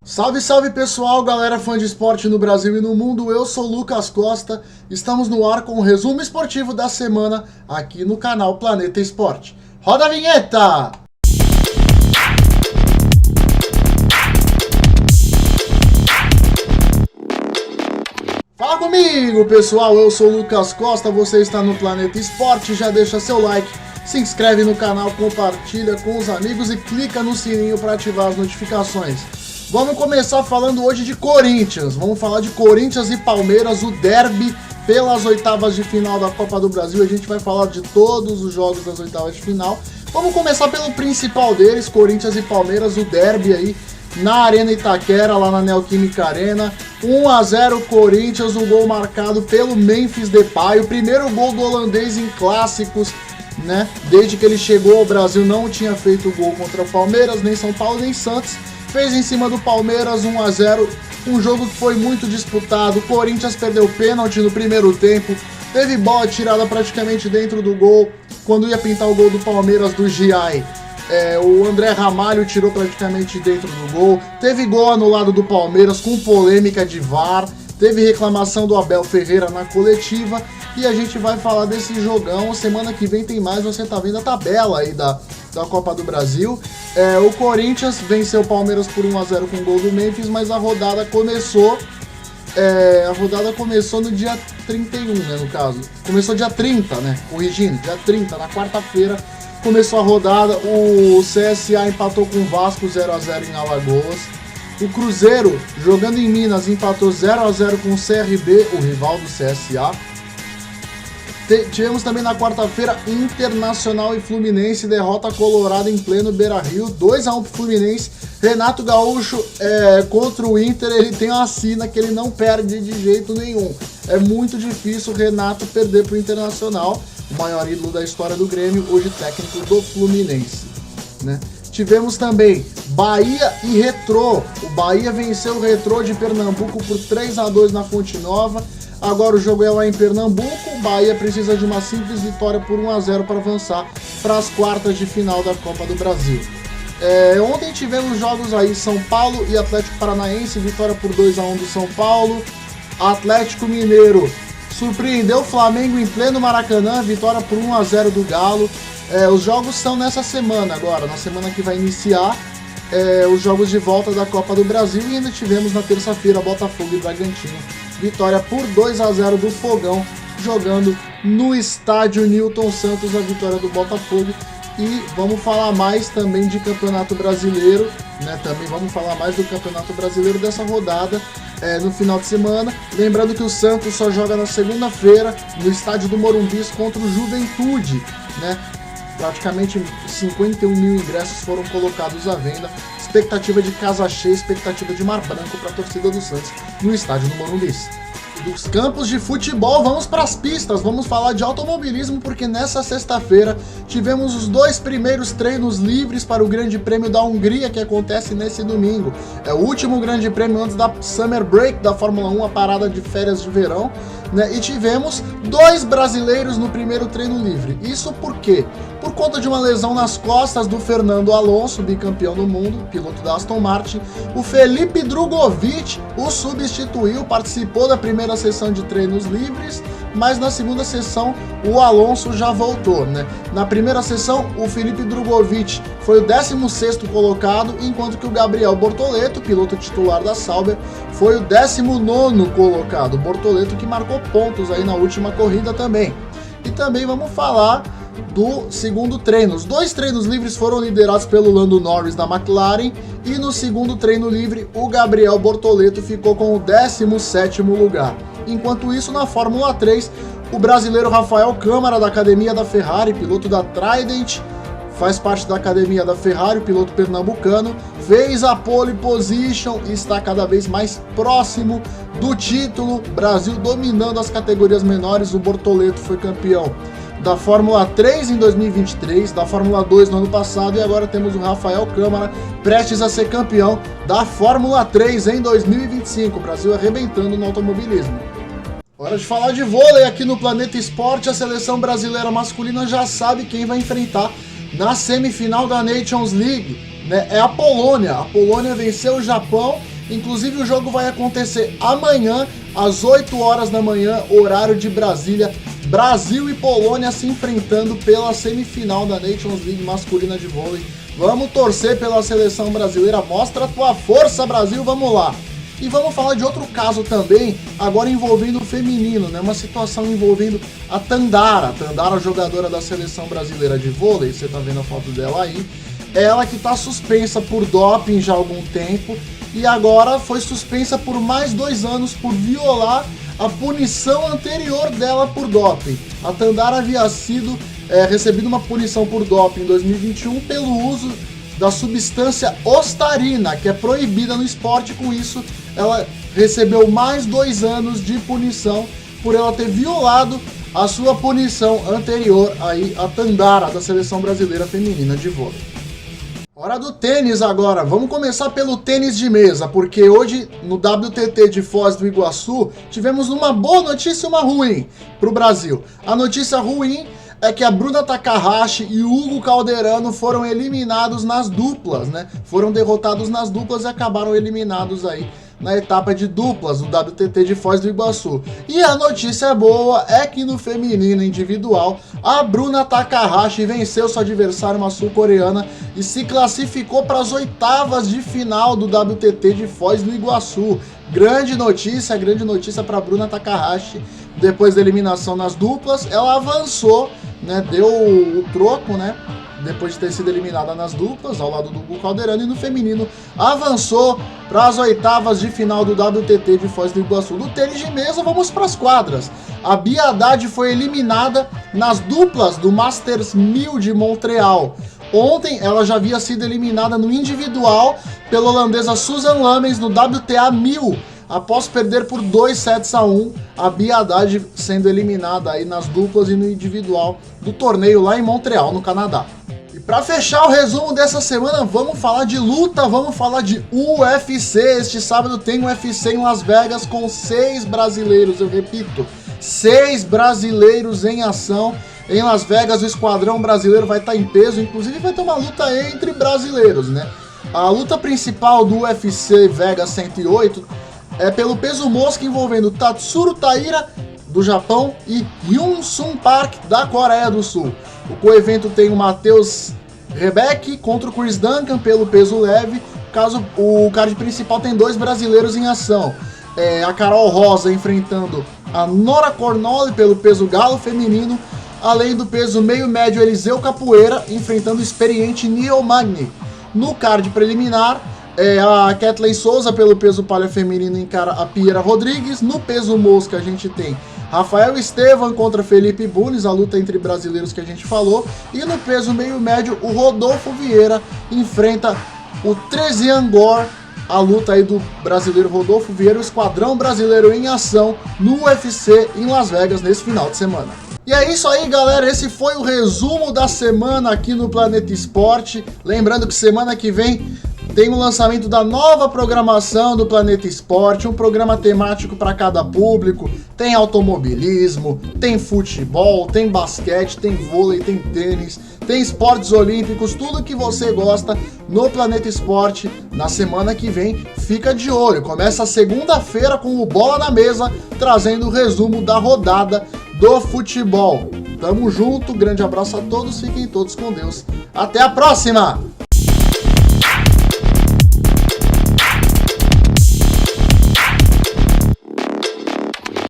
Salve, salve pessoal, galera fã de esporte no Brasil e no mundo, eu sou Lucas Costa, estamos no ar com o resumo esportivo da semana aqui no canal Planeta Esporte. Roda a vinheta! Fala comigo pessoal, eu sou Lucas Costa, você está no Planeta Esporte, já deixa seu like, se inscreve no canal, compartilha com os amigos e clica no sininho para ativar as notificações. Vamos começar falando hoje de Corinthians. Vamos falar de Corinthians e Palmeiras, o derby pelas oitavas de final da Copa do Brasil. A gente vai falar de todos os jogos das oitavas de final. Vamos começar pelo principal deles, Corinthians e Palmeiras, o derby aí na Arena Itaquera, lá na Neoquímica Arena. 1-0 Corinthians, o gol marcado pelo Memphis Depay. O primeiro gol do holandês em clássicos, né? Desde que ele chegou ao Brasil não tinha feito gol contra o Palmeiras, nem São Paulo, nem Santos. Fez em cima do Palmeiras 1-0, um jogo que foi muito disputado. O Corinthians perdeu pênalti no primeiro tempo, teve bola tirada praticamente dentro do gol. Quando ia pintar o gol do Palmeiras do Giai, o André Ramalho tirou praticamente dentro do gol. Teve gol anulado do Palmeiras com polêmica de VAR, teve reclamação do Abel Ferreira na coletiva. E a gente vai falar desse jogão. Semana que vem tem mais, você tá vendo a tabela aí da Copa do Brasil. O Corinthians venceu o Palmeiras por 1-0 com o gol do Memphis, mas a rodada começou no dia 31, né, no caso. Começou dia 30, né, corrigindo, dia 30, na quarta-feira, começou a rodada. O CSA empatou com o Vasco 0-0 em Alagoas. O Cruzeiro, jogando em Minas, empatou 0-0 com o CRB, o rival do CSA. Tivemos também na quarta-feira Internacional e Fluminense, derrota colorada em pleno Beira-Rio, 2-1 pro Fluminense. Renato Gaúcho contra o Inter, ele tem uma sina que ele não perde de jeito nenhum. É muito difícil o Renato perder pro Internacional, o maior ídolo da história do Grêmio, hoje técnico do Fluminense, né? Tivemos também Bahia e Retrô. O Bahia venceu o Retrô de Pernambuco por 3-2 na Fonte Nova. Agora o jogo é lá em Pernambuco, o Bahia precisa de uma simples vitória por 1-0 para avançar para as quartas de final da Copa do Brasil. Ontem tivemos jogos aí, São Paulo e Atlético Paranaense, vitória por 2-1 do São Paulo. Atlético Mineiro surpreendeu o Flamengo em pleno Maracanã, vitória por 1-0 do Galo. Os jogos são nessa semana agora, na semana que vai iniciar os jogos de volta da Copa do Brasil, e ainda tivemos na terça-feira Botafogo e Bragantino. Vitória por 2-0 do Fogão, jogando no estádio Newton Santos, a vitória do Botafogo. E vamos falar mais também de Campeonato Brasileiro, né? Também vamos falar mais do Campeonato Brasileiro dessa rodada no final de semana. Lembrando que o Santos só joga na segunda-feira no estádio do Morumbi contra o Juventude, né? Praticamente 51 mil ingressos foram colocados à venda. Expectativa de casa cheia, expectativa de mar branco para a torcida do Santos no estádio do Morumbi. Dos campos de futebol, vamos para as pistas, vamos falar de automobilismo, porque nessa sexta-feira tivemos os 2 primeiros treinos livres para o Grande Prêmio da Hungria, que acontece nesse domingo. É o último Grande Prêmio antes da Summer Break da Fórmula 1, a parada de férias de verão, né? E tivemos 2 brasileiros no primeiro treino livre. Isso por quê? Por conta de uma lesão nas costas do Fernando Alonso, bicampeão do mundo, piloto da Aston Martin. O Felipe Drugovich o substituiu, participou da primeira sessão de treinos livres, mas na segunda sessão o Alonso já voltou, né? Na primeira sessão, o Felipe Drugovich foi o 16º colocado, enquanto que o Gabriel Bortoleto, piloto titular da Sauber, foi o 19º colocado. O Bortoleto que marcou pontos aí na última corrida também. E também vamos falar do segundo treino. Os 2 treinos livres foram liderados pelo Lando Norris da McLaren, e no segundo treino livre o Gabriel Bortoleto ficou com o 17º lugar. Enquanto isso, na Fórmula 3, o brasileiro Rafael Câmara, da academia da Ferrari, piloto da Trident, faz parte da academia da Ferrari, o piloto pernambucano, fez a pole position e está cada vez mais próximo do título. Brasil dominando as categorias menores. O Bortoleto foi campeão da Fórmula 3 em 2023, da Fórmula 2 no ano passado, e agora temos o Rafael Câmara prestes a ser campeão da Fórmula 3 em 2025. O Brasil arrebentando no automobilismo. Hora de falar de vôlei aqui no Planeta Esporte. A seleção brasileira masculina já sabe quem vai enfrentar na semifinal da Nations League, né? É a Polônia. A Polônia venceu o Japão Inclusive o jogo vai acontecer amanhã, às 8 horas da manhã, horário de Brasília. Brasil e Polônia se enfrentando pela semifinal da Nations League masculina de vôlei. Vamos torcer pela seleção brasileira. Mostra a tua força, Brasil, vamos lá. E vamos falar de outro caso também, agora envolvendo o feminino, né? Uma situação envolvendo a Tandara. Tandara, jogadora da seleção brasileira de vôlei, você tá vendo a foto dela aí. Ela que tá suspensa por doping já há algum tempo e agora foi suspensa por mais 2 anos por violar a punição anterior dela por doping. A Tandara havia sido recebido uma punição por doping em 2021 pelo uso da substância ostarina, que é proibida no esporte. Com isso, ela recebeu mais 2 anos de punição por ela ter violado a sua punição anterior aí, a Tandara, da seleção brasileira feminina de vôlei. Hora do tênis agora. Vamos começar pelo tênis de mesa, porque hoje no WTT de Foz do Iguaçu tivemos uma boa notícia e uma ruim para o Brasil. A notícia ruim é que a Bruna Takahashi e o Hugo Calderano foram eliminados nas duplas, né? Foram derrotados nas duplas e acabaram eliminados aí na etapa de duplas do WTT de Foz do Iguaçu. E a notícia boa é que no feminino individual, a Bruna Takahashi venceu sua adversária, uma sul-coreana, e se classificou para as oitavas de final do WTT de Foz do Iguaçu. Grande notícia para Bruna Takahashi. Depois da eliminação nas duplas, ela avançou, né? Deu o troco, né? Depois de ter sido eliminada nas duplas, ao lado do Hugo Calderano, e no feminino avançou para as oitavas de final do WTT de Foz do Iguaçu. Do tênis de mesa, vamos para as quadras. A Bia Haddad foi eliminada nas duplas do Masters 1000 de Montreal. Ontem ela já havia sido eliminada no individual pela holandesa Susan Lamens no WTA 1000. Após perder por 2-1, a Bia Haddad sendo eliminada aí nas duplas e no individual do torneio lá em Montreal, no Canadá. E para fechar o resumo dessa semana, vamos falar de luta, vamos falar de UFC. Este sábado tem um UFC em Las Vegas com 6 brasileiros, eu repito, 6 brasileiros em ação. Em Las Vegas, o esquadrão brasileiro vai estar em peso, inclusive vai ter uma luta entre brasileiros, né? A luta principal do UFC Vegas 108 é pelo peso mosca, envolvendo Tatsuro Taira, do Japão, e Hyun-Sung Park, da Coreia do Sul. O coevento tem o Matheus Rebeck contra o Chris Duncan pelo peso leve. Caso o card principal tem 2 brasileiros em ação. A Carol Rosa enfrentando a Nora Cornoli pelo peso galo feminino, além do peso meio-médio Eliseu Capoeira enfrentando o experiente Neil Magny. No card preliminar, a Kathleen Souza pelo peso palha feminino encara a Piera Rodrigues. No peso mosca a gente tem Rafael Estevam contra Felipe Bunes, a luta entre brasileiros que a gente falou. E no peso meio médio, o Rodolfo Vieira enfrenta o Trezian Gore, a luta aí do brasileiro Rodolfo Vieira, o esquadrão brasileiro em ação no UFC em Las Vegas nesse final de semana. E é isso aí, galera, esse foi o resumo da semana aqui no Planeta Esporte. Lembrando que semana que vem tem o lançamento da nova programação do Planeta Esporte, um programa temático para cada público. Tem automobilismo, tem futebol, tem basquete, tem vôlei, tem tênis, tem esportes olímpicos, tudo que você gosta no Planeta Esporte. Na semana que vem, fica de olho. Começa segunda-feira com o Bola na Mesa, trazendo o resumo da rodada do futebol. Tamo junto, grande abraço a todos, fiquem todos com Deus. Até a próxima!